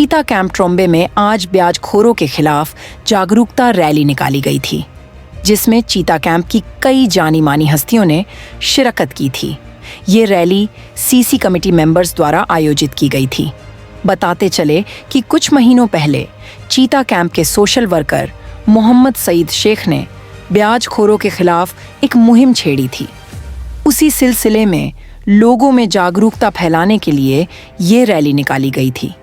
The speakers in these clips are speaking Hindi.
चीता कैंप ट्रोम्बे में आज ब्याजखोरों के खिलाफ जागरूकता रैली निकाली गई थी, जिसमें चीता कैंप की कई जानी मानी हस्तियों ने शिरकत की थी। ये रैली सीसी कमेटी मेंबर्स द्वारा आयोजित की गई थी। बताते चले कि कुछ महीनों पहले चीता कैंप के सोशल वर्कर मोहम्मद सईद शेख ने ब्याजखोरों के खिलाफ एक मुहिम छेड़ी थी। उसी सिलसिले में लोगों में जागरूकता फैलाने के लिए ये रैली निकाली गई थी,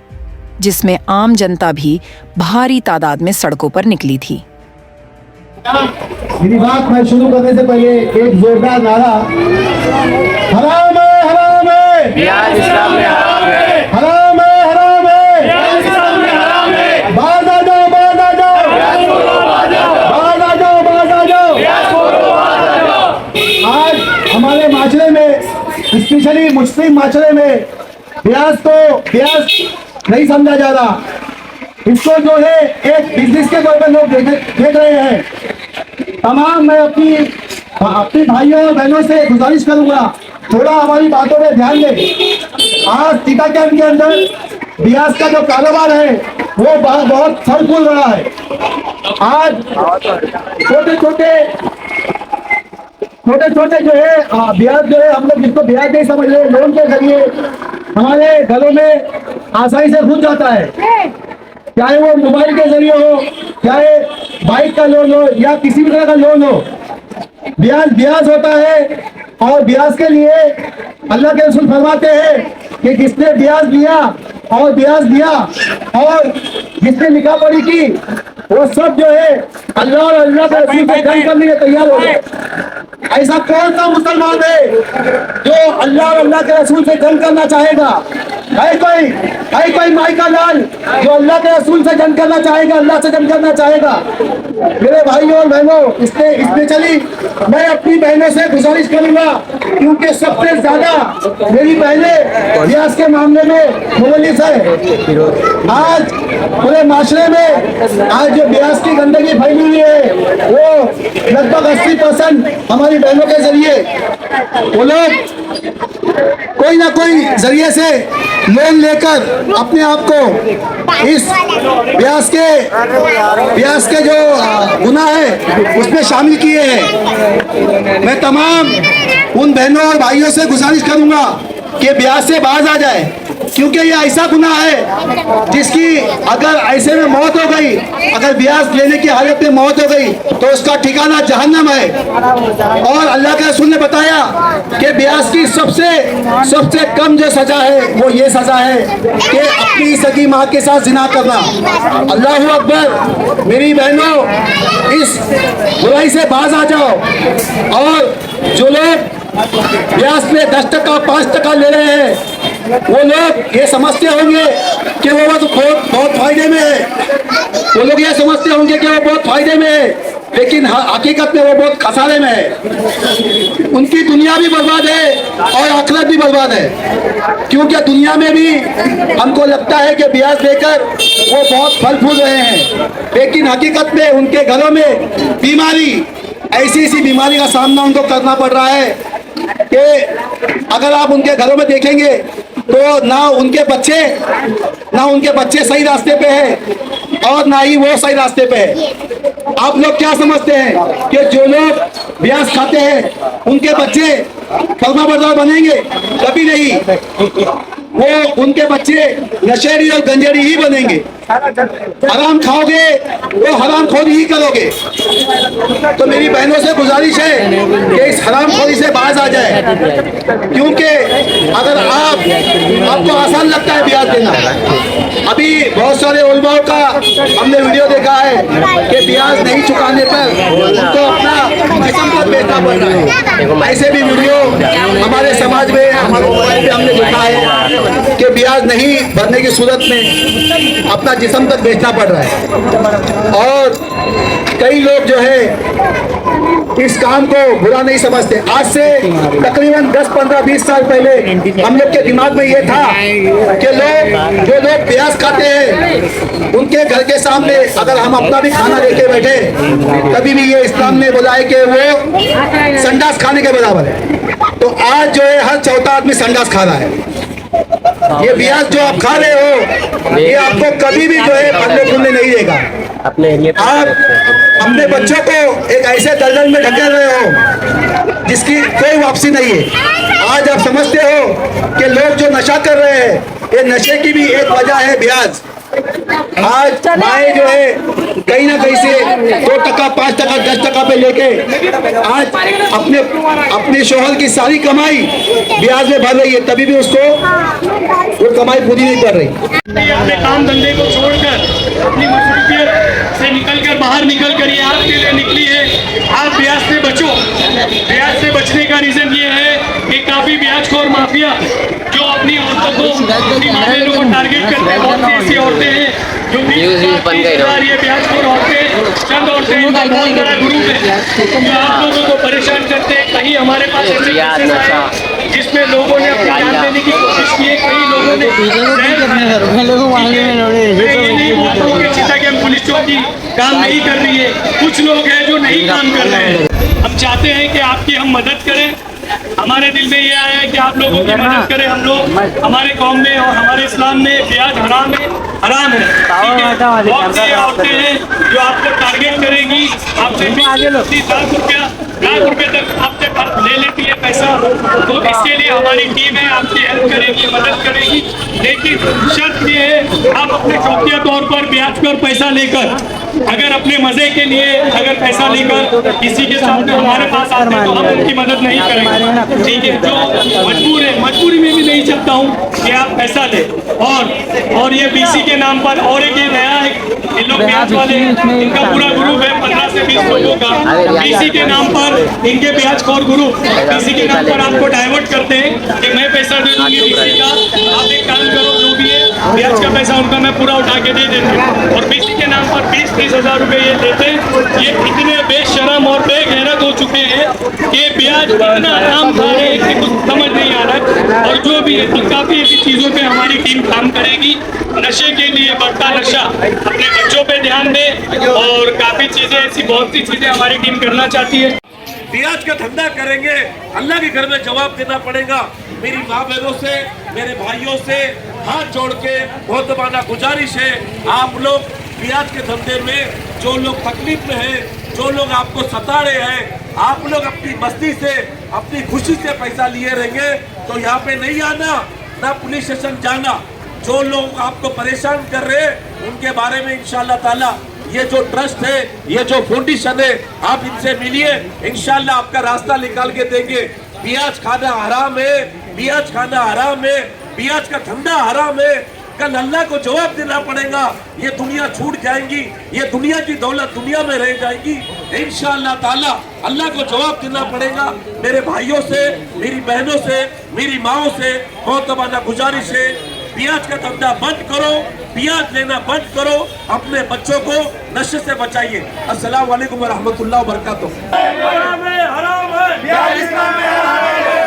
जिसमें आम जनता भी भारी तादाद में सड़कों पर निकली थी। मेरी बात मैं शुरू करने से पहले एक जोरदार नारा, हराम है, हराम है, ब्याज इस्लाम में हराम है, हराम है, हराम है, ब्याज इस्लाम में हराम है, बाहर आ जाओ, बाहर आ जाओ, ब्याज खोरो बाहर आ जाओ, बाहर आ जाओ, बाहर आ जाओ। ब्याज खोरो बाहर आ जाओ। आज हमारे माशरे में, स्पेशली मुस्लिम माशरे में ब्याज नहीं समझा जा रहा। इसको जो है एक बिजनेस के तौर पर लोग देख रहे हैं। तमाम मैं अपनी भाइयों और बहनों से गुजारिश करूंगा, थोड़ा हमारी बातों में ध्यान दें। आज चीता कैंप के अंदर ब्याज का जो कारोबार है वो बहुत फल फूल रहा है। आज छोटे छोटे जो है ब्याज जो है, हम लोग जिसको ब्याज नहीं समझ रहे, लोन के जरिए हमारे घरों में आसानी से घुस जाता है। चाहे वो मोबाइल के जरिए हो, चाहे बाइक का लोन हो या किसी भी तरह का लोन हो, ब्याज होता है। और ब्याज के लिए अल्लाह के रसूल फरमाते हैं कि जिसने ब्याज दिया और जिसने निकाह पढ़ी की, वो सब जो है अल्लाह और अल्लाह के रसूल से जंग करने के तैयार हो गए। ऐसा कौन सा मुसलमान है जो अल्लाह और अल्लाह के रसूल से जंग करना चाहेगा? है कोई माई का लाल जो अल्लाह के रसूल से जंग करना चाहेगा, अल्लाह से जंग करना चाहेगा? मेरे भाइयों और बहनों, इसमें चली मैं अपनी बहनों से गुजारिश करूंगा, क्योंकि सबसे ज्यादा मेरी बहनें ब्याज के मामले में मुवल्लिस है। आज पूरे माशरे में आज जो ब्याज की गंदगी फैली हुई है, वो लगभग 80% हमारी बहनों के जरिए वो लोग कोई ना कोई जरिए से लोन लेकर अपने आप को इस ब्याज के जो गुनाह है उसमें शामिल किए हैं। मैं तमाम उन बहनों और भाइयों से गुजारिश करूंगा कि ब्याज से बाज आ जाए, क्योंकि ये ऐसा गुनाह है जिसकी अगर ऐसे में मौत हो गई, अगर ब्याज लेने की हालत में मौत हो गई तो उसका ठिकाना जहन्नम है। और अल्लाह के रसूल ने बताया कि ब्याज की सबसे कम जो सजा है वो ये सजा है कि अपनी सगी माँ के साथ जिना करना। अल्लाहू अकबर। मेरी बहनों, इस बुराई से बाज आ जाओ। और जो लोग ब्याज में 10% 5% ले रहे हैं, वो लोग ये समझते होंगे कि वो बहुत फायदे में है। वो लोग ये समझते होंगे कि वो बहुत फायदे में है, लेकिन हकीकत में वो बहुत खसारे में है। उनकी दुनिया भी बर्बाद है और आखिरत भी बर्बाद है, क्योंकि दुनिया में भी हमको लगता है कि ब्याज देकर वो बहुत फल फूल रहे हैं, लेकिन हकीकत में उनके घरों में बीमारी, ऐसी बीमारी का सामना उनको करना पड़ रहा है कि अगर आप उनके घरों में देखेंगे तो ना उनके बच्चे सही रास्ते पे हैं और ना ही वो सही रास्ते पे है। आप लोग क्या समझते हैं कि जो लोग ब्याज खाते हैं उनके बच्चे फर्माबरदार बनेंगे? कभी नहीं। वो उनके बच्चे नशेड़ी और गंजेड़ी ही बनेंगे। हराम खाओगे तो हराम खोरी ही करोगे। तो मेरी बहनों से गुजारिश है कि इस हराम खोरी से बाज आ जाए, क्योंकि अगर आपको आसान लगता है ब्याज देना। अभी बहुत सारे उलमाओं का हमने वीडियो देखा है कि ब्याज नहीं चुकाने पर उनको अपना जिस्म तक बेचना पड़ रहा है। ऐसे भी वीडियो हमारे समाज में, हमारे मोबाइल पे हमने देखा है कि ब्याज नहीं भरने की सूरत में अपना जिस्म तक बेचना पड़ रहा है। और कई लोग जो है इस काम को बुरा नहीं समझते। आज से तकरीबन 10, 15, 20 साल पहले हम लोग के दिमाग में ये था कि जो लोग ब्याज खाते हैं उनके घर के सामने अगर हम अपना भी खाना लेके बैठे, तभी भी ये इस्लाम ने बोला है कि वो संडास खाने के बराबर है। तो आज जो है हर चौथा आदमी संडास खा रहा है। ये ब्याज जो आप खा रहे हो ये आपको कभी भी जो है फलने फूलने नहीं देगा। अपने एरिया पे आप अपने बच्चों को एक ऐसे दलदल में ढकेल रहे हो जिसकी कोई वापसी नहीं है। आज आप समझते हो कि लोग जो नशा कर रहे हैं ये नशे की भी एक वजह है ब्याज। आज माए जो है कहीं ना कहीं से 2%, 5%, 10% पे लेके आज अपने शोहर की सारी कमाई ब्याज में भर रही है, तभी भी उसको वो कमाई पूरी नहीं कर रही। अपने काम धंधे को छोड़कर अपनी मजबूरियत से निकलकर बाहर निकलकर ये आपके लिए निकली है। आप ब्याज से बचो। ब्याज से बचने का रीजन ये है कि काफी ब्याजखोर माफिया जो अपनी औरतों को अपनी बहनों को टारगेट करते हैं, बहुत सी ऐसी औरतें हैं जो 20,000 ये ब्याजखोर औरतें, चंद औरतें, इनका बहुत बड़ा ग्रुप है जो आप लोगों को परेशान करते हैं। कहीं हमारे पास ऐसे केसेस आए जिसमें लोगों ने अपनी जान देने की कोशिश की है, कई लोगों ने ये नहीं बोलता हूँ कि चिता कैंप पुलिस चौकी काम नहीं कर रही है, कुछ लोग हैं जो नहीं काम कर रहे हैं। हम चाहते हैं कि आपकी हम मदद करें। हमारे दिल में ये आया है कि आप लोगों की मदद करें। हम लोग हमारे कौम में और हमारे इस्लाम में ब्याज हराम है, हराम है, ठीक है। बहुत सी औरतें हैं जो आपको टारगेट करेंगी, आपसे 20-30 लाख रुपए तक आपसे ले लेती है पैसा। तो इसके लिए हमारी टीम है, आपकी हेल्प करेगी, मदद करेगी। लेकिन शर्त ये है आप अपने शौकिया तौर पर ब्याज पर पैसा लेकर, अगर अपने मजे के लिए अगर पैसा लेकर किसी के सामने हमारे पास आते हैं तो हम उनकी मदद नहीं करेंगे, ठीक है। जो मजबूर है, मजबूरी में भी नहीं चाहता हूँ कि आप पैसा ले। और ये बीसी के नाम पर और एक ये नया है, इन लोग ब्याज वाले, इनका पूरा ग्रुप है 15 से 20 लोगों का। बीसी के नाम पर इनके ब्याजखोर ग्रुप बीसी के नाम पर आपको डाइवर्ट करते हैं कि मैं पैसा दे दूंगी बीसी का, आप एक काम करो, जो भी है ब्याज का पैसा उनका मैं पूरा उठा के दे देती हूँ। और बीसी के नाम पर 20-30 हज़ार रुपए ये देते हैं। ये इतने बेशरम और बेगैरत हो चुके हैं कि ब्याज इतना आराम खा रहे हैं कि कुछ समझ नहीं आ रहा है। और जो भी है तो काफ़ी ऐसी चीज़ों पे हमारी टीम काम करेगी। नशे के लिए बढ़ता नशा, अपने बच्चों पे ध्यान दें और काफ़ी चीज़ें ऐसी बहुत सी चीज़ें हमारी टीम करना चाहती है। ब्याज का धंधा करेंगे, अल्लाह के घर में जवाब देना पड़ेगा। मेरी माँ बहनों से, मेरे भाइयों से हाथ जोड़ के बहुत माना गुजारिश है, आप लोग ब्याज के धंधे में जो लोग तकलीफ में हैं, जो लोग आपको सता रहे हैं, आप लोग अपनी मस्ती से, अपनी खुशी से पैसा लिए रहेंगे तो यहाँ पे नहीं आना, ना पुलिस स्टेशन जाना। जो लोग आपको परेशान कर रहे हैं उनके बारे में इंशाल्लाह ताला ये जो ट्रस्ट है, ये जो फाउंडेशन है, आप इनसे मिलिए, इंशाल्लाह आपका रास्ता निकाल के देंगे। ब्याज खाना हराम है, ब्याज खाना हराम है, ब्याज का धंधा हराम है। कल अल्लाह को जवाब देना पड़ेगा। ये दुनिया छूट जाएंगी, ये दुनिया की दौलत दुनिया में रह जाएगी। इंशाअल्लाह ताला अल्लाह को जवाब देना पड़ेगा। मेरे भाइयों से, मेरी बहनों से, मेरी माओ से बहुत माना गुजारिश है, ब्याज का धंधा बंद करो, ब्याज लेना बंद करो, अपने बच्चों को नशे से बचाइए। अस्सलाम वालेकुम व रहमतुल्लाह व बरकातुहू। हराम है, हराम है, ब्याज इस्लाम में हराम है,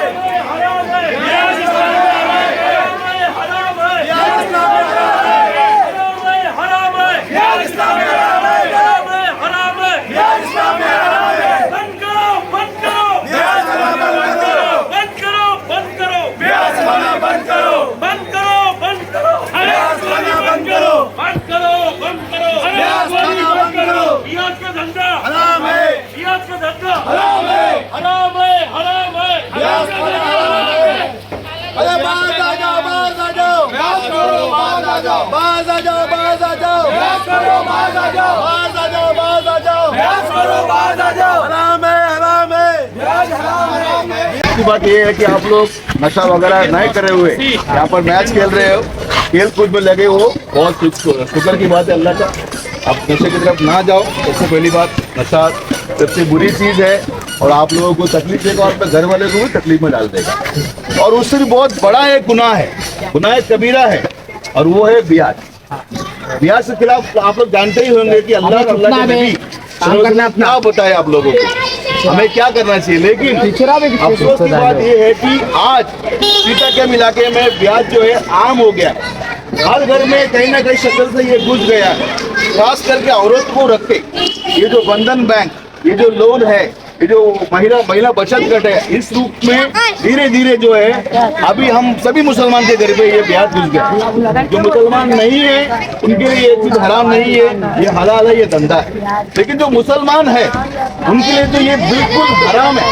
हराम है, ब्याज इस्लाम में हराम है, ब्याज इस्लाम में हराम है, हराम है, ब्याज इस्लाम में हराम है, हराम है, हराम है, ब्याज इस्लाम में हराम है। बंद करो, बंद करो, ब्याज खाना बंद करो, बंद करो, बंद करो, ब्याज खाना बंद करो, बंद करो, बंद करो, ब्याज खाना बंद करो, बंद करो, बंद करो, ब्याज खाना बंद करो। ब्याज का धंधा हराम है, ब्याज का धंधा हराम है, हराम है, हराम है, ब्याज का धंधा हराम है। अरे बाज आ जाओ, बाज आ जाओ, ब्याज करो, बाज आ जाओ, बाज आ जाओ, बाज आ जाओ, ब्याज करो, बाज आ जाओ, बाज आ जाओ, बाज आ जाओ, ब्याज करो, बाज आ जाओ। हराम है, हराम है, ब्याज हराम है। की बात ये है कि आप लोग नशा वगैरह नहीं करे हुए यहाँ पर मैच खेल रहे हो, खेल कूद में लगे हो, बहुत शुक्र की बात है अल्लाह का। आप नशे की तरफ ना जाओ। सबसे पहली बात, नशा सबसे बुरी चीज़ है और आप लोगों को तकलीफ देगा और अपने घर वाले को भी तकलीफ में डाल देगा। और उससे भी बहुत बड़ा एक गुनाह है, गुनाह कबीरा है, और वो है ब्याज। ब्याज के खिलाफ आप लोग जानते ही होंगे कि अल्लाह के नबी क्या बताया आप लोगों को, हमें क्या करना चाहिए। लेकिन अफसोस की बात यह है कि आज सीता के इलाके में ब्याज जो है आम हो गया, हर घर में कहीं ना कहीं शक्ल से ये घुस गया है। खास करके औरत को रख के ये जो बंधन बैंक, ये जो लोन है, ये जो महिला बचत गट है, इस रूप में धीरे धीरे जो है अभी हम सभी मुसलमान के घर पे ये ब्याज घुस गया। जो मुसलमान नहीं है उनके लिए ये चीज हराम नहीं है, ये हलाल है, ये धंधा है। लेकिन जो मुसलमान है उनके लिए तो ये बिल्कुल हराम है,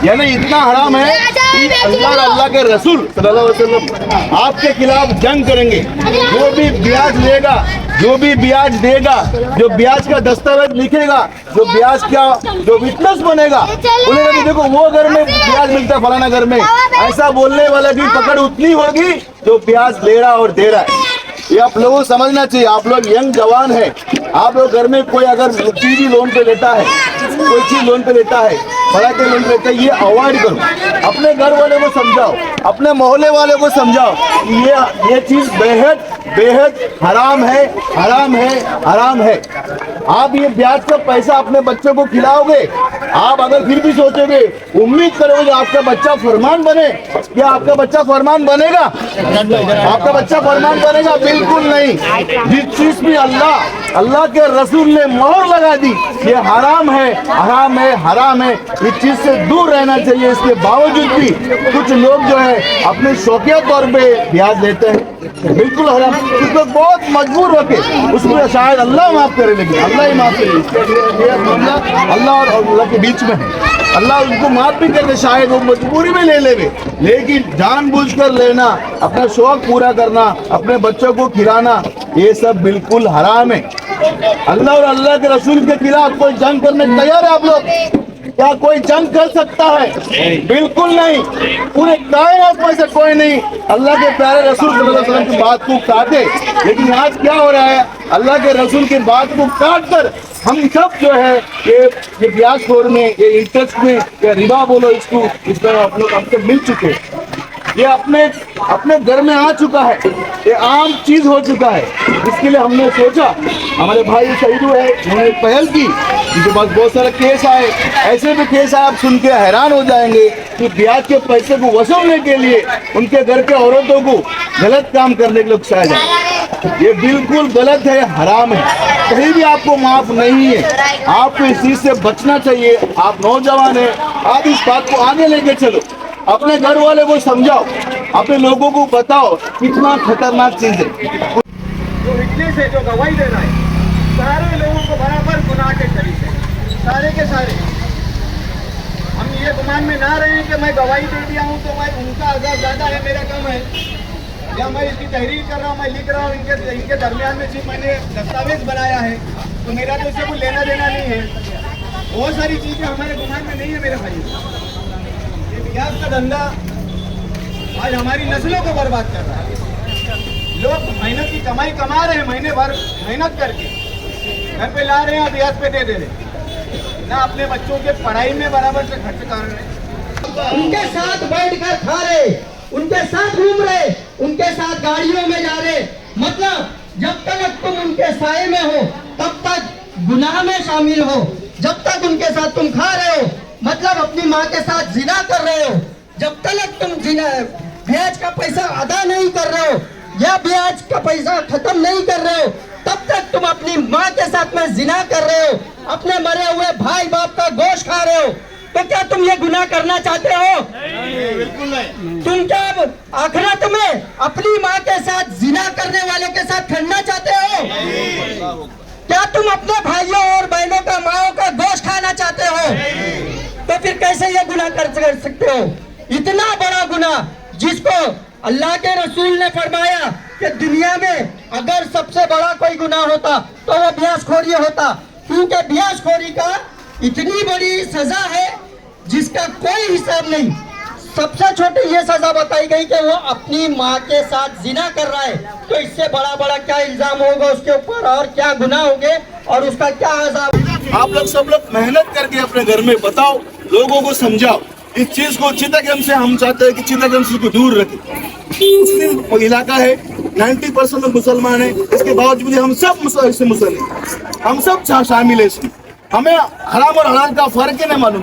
यानी इतना हराम है कि अल्लाह और अल्लाह के रसूल सल्लल्लाहु अलैहि वसल्लम आपके खिलाफ जंग करेंगे। जो भी ब्याज लेगा, जो भी ब्याज देगा, जो ब्याज का दस्तावेज लिखेगा, जो ब्याज का जो विटनेस बनेगा, बोलेगा कि देखो वो घर में ब्याज मिलता फलाना घर में, ऐसा बोलने वाले की पकड़ उतनी होगी जो ब्याज ले रहा और दे रहा है। ये आप लोगों को समझना चाहिए। आप लोग यंग जवान है, आप लोग घर में कोई अगर चीज लोन पे लेता है, कोई चीज लोन पे लेता है, पढ़ाई के लोन पे लेता है, ये अवॉइड करो। अपने घर वाले को समझाओ, अपने मोहल्ले वाले को समझाओ कि ये चीज बेहद बेहद हराम है, हराम है, हराम है। आप ये ब्याज का पैसा अपने बच्चों को खिलाओगे, आप अगर फिर भी सोचोगे, उम्मीद करोगे आपका बच्चा फरमान बने, क्या आपका बच्चा फरमान बनेगा? आपका बच्चा फरमान बनेगा? बिल्कुल नहीं। जिस चीज भी अल्लाह के रसूल ने मोहर लगा दी, ये हराम है, हराम है, हराम है, इस चीज से दूर रहना चाहिए। इसके बावजूद भी कुछ लोग जो है अपने शौकिया तौर पे ब्याज लेते हैं, बिल्कुल हराम। उसको बहुत मजबूर होके उसको शायद अल्लाह माफ करे, लेकिन अल्लाह ही माफ करे। ये मामला अल्लाह और अल्लाह के बीच में है। अल्लाह उनको माफ भी कर दे, शायद वो मजबूरी में ले लेवे, लेकिन जानबूझकर लेना, अपना शौक पूरा करना, अपने बच्चों को खिलाना, ये सब बिल्कुल हराम है। अल्लाह और अल्लाह के रसूल के खिलाफ कोई जंग करने तैयार है आप लोग? क्या कोई जंग कर सकता है? बिल्कुल नहीं। पूरे कायनात में से कोई नहीं अल्लाह के प्यारे रसूल सल्लल्लाहु अलैहि वसल्लम की बात को काटे। लेकिन आज क्या हो रहा है, अल्लाह के रसूल की बात को काट कर हम सब जो है ये ब्याजखोर में, ये इंटरेस्ट में, या रिबा बोलो इसको, इस तरह आप लोग हमसे मिल चुके, ये अपने घर में आ चुका है, ये आम चीज हो चुका है। इसके लिए हमने सोचा, हमारे भाई शहीदू है, उन्होंने पहल की, उनके पास बहुत सारे केस आए, ऐसे भी केस आए आप सुन के हैरान हो जाएंगे कि ब्याज के पैसे को वसूलने के लिए उनके घर के औरतों को गलत काम करने के लिए उकसाया जाए। ये बिल्कुल गलत है, हराम है, कहीं भी आपको माफ नहीं है। आपको इस चीज से बचना चाहिए। आप नौजवान है, आप इस बात को आगे लेके चलो, अपने घर वाले को समझाओ, अपने लोगों को बताओ कितना खतरनाक चीज है। जो विटनेस है, जो गवाही दे रहा है, सारे लोगों को बराबर गुनाह के शरीक है, सारे के सारे। हम ये गुमान में ना रहे कि मैं गवाही दे दिया हूँ तो मैं उनका अज़ाब ज़्यादा है, मेरा कम है, या मैं इसकी तहरीर कर रहा हूँ, मैं लिख रहा हूँ, इनके दरमियान में सिर्फ मैंने दस्तावेज बनाया है, तो मेरा तो इससे कोई लेना देना नहीं है। बहुत सारी चीज़ें हमारे गुमान में नहीं है मेरे भाई। ये ब्याज का धंधा आज हमारी नस्लों को बर्बाद कर रहा है। लोग मेहनत की कमाई कमा रहे हैं, महीने भर मेहनत करके घर पे ला रहे हैं, ब्याज पे दे रहे हैं, ना अपने बच्चों के पढ़ाई में बराबर से खर्च कर रहे हैं। उनके साथ बैठकर खा रहे, उनके साथ घूम रहे, उनके साथ गाड़ियों में जा रहे, मतलब जब तक तुम उनके साए में हो तब तक गुनाह में शामिल हो। जब तक उनके साथ तुम खा रहे हो मतलब अपनी माँ के साथ जिना कर रहे हो। जब तक तुम जिना ब्याज का पैसा अदा नहीं कर रहे हो या ब्याज का पैसा खत्म नहीं कर रहे हो, तब तक तुम अपनी माँ के साथ में जिना कर रहे हो, अपने मरे हुए भाई बाप का गोश्त खा रहे हो। तो क्या तुम ये गुनाह करना चाहते हो? नहीं, बिल्कुल नहीं। तुम क्या आखिरत में अपनी माँ के साथ जिना करने वाले के साथ खड़ना चाहते हो? क्या तुम अपने भाइयों और बहनों का, माओ का गोश्त खाना चाहते हो? तो फिर कैसे ये गुनाह कर सकते हो? इतना बड़ा गुनाह जिसको अल्लाह के रसूल ने फरमाया कि दुनिया में अगर सबसे बड़ा कोई गुनाह होता तो वो ब्याजखोरी होता, क्योंकि ब्याजखोरी का इतनी बड़ी सजा है जिसका कोई हिसाब नहीं। सबसे छोटी ये सजा बताई गई कि वो अपनी माँ के साथ जिना कर रहा है, तो इससे बड़ा बड़ा क्या इल्जाम होगा उसके ऊपर और क्या गुनाह होंगे और उसका क्या अज़ाब। आप लोग सब लोग मेहनत करके अपने घर में बताओ, लोगों को समझाओ इस चीज को। चिटागम से हम चाहते हैं कि चिटागम से को दूर रखें। मुस्लिम इलाका है, 90% लोग मुसलमान है, इसके बावजूद हम सब मुसलमान, हम सब शामिल है इसमें। हमें हराम और हलाल का फर्क ही नहीं मालूम।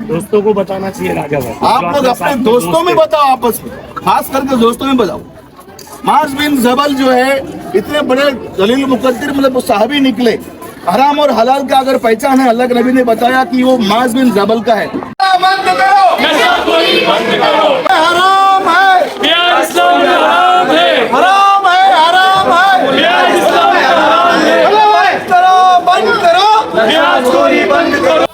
दोस्तों को बताना चाहिए राजा भाई। आप लोग अपने दोस्तों में बताओ, आपस में खास करके दोस्तों में बताओ। माज बिन जबल जो है इतने बड़े दलील मुकद्दर मतलब वो साहबी निकले, हराम और हलाल का अगर पहचान है, अल्लाह के नबी ने बताया कि वो माज बिन जबल का है। बंद करो, नशाखोरी बंद करो। हराम है, प्यार इस्लाम में हराम है। हराम है, हराम है, प्यार इस्लाम में हराम है। बंद करो, बंद करो, नशाखोरी बंद करो।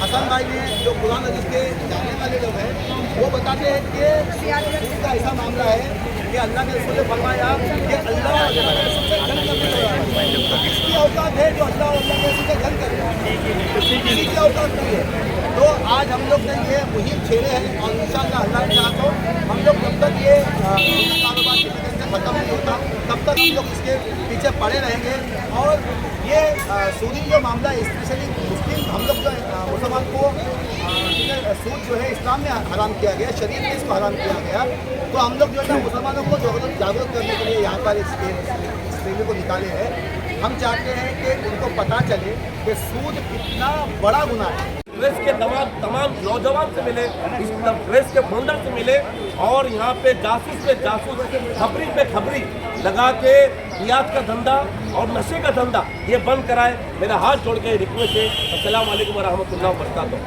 हसन भाई ने जो कुरान हदीस के जानने वाले लोग हैं वो बताते हैं कि सूद का ऐसा मामला है कि अल्लाह के रसूल ने फरमाया कि अल्लाह और अल्लाह के रसूल से जंग करने वाला है। तो किसकी औकात है जो अल्लाह और अल्लाह के रसूल से जंग करे? किसी की औकात नहीं है। तो आज हम लोग ने ये मुहिम छेड़े हैं और इंशाअल्लाह अल्लाह के साथ हो हम लोग जब तक ये कारोबार की वजह से खत्म नहीं होता तब तक हम लोग इसके पीछे पड़े रहेंगे। और ये सूदी जो मामला है स्पेशली मुस्लिम हम लोग जो मुसलमान को सूद जो है इस्लाम में हराम किया गया, शरीयत में इसको हराम किया गया। तो हम लोग जो है मुसलमानों को जागरूक करने के लिए यहाँ पर इस रैली को निकाले हैं। हम चाहते हैं कि उनको पता चले कि सूद कितना बड़ा गुनाह है। प्रेस के तमाम नौजवान से मिले, इस प्रेस के फाउंडर से मिले और यहाँ पे जासूस पे जासूस, खबरी पे खबरी लगा के रियाद का धंधा और नशे का धंधा ये बंद कराए। मेरा हाथ जोड़ के रिक्वेस्ट है। अस्सलाम वालेकुम व रहमतुल्लाहि व बरकातहू।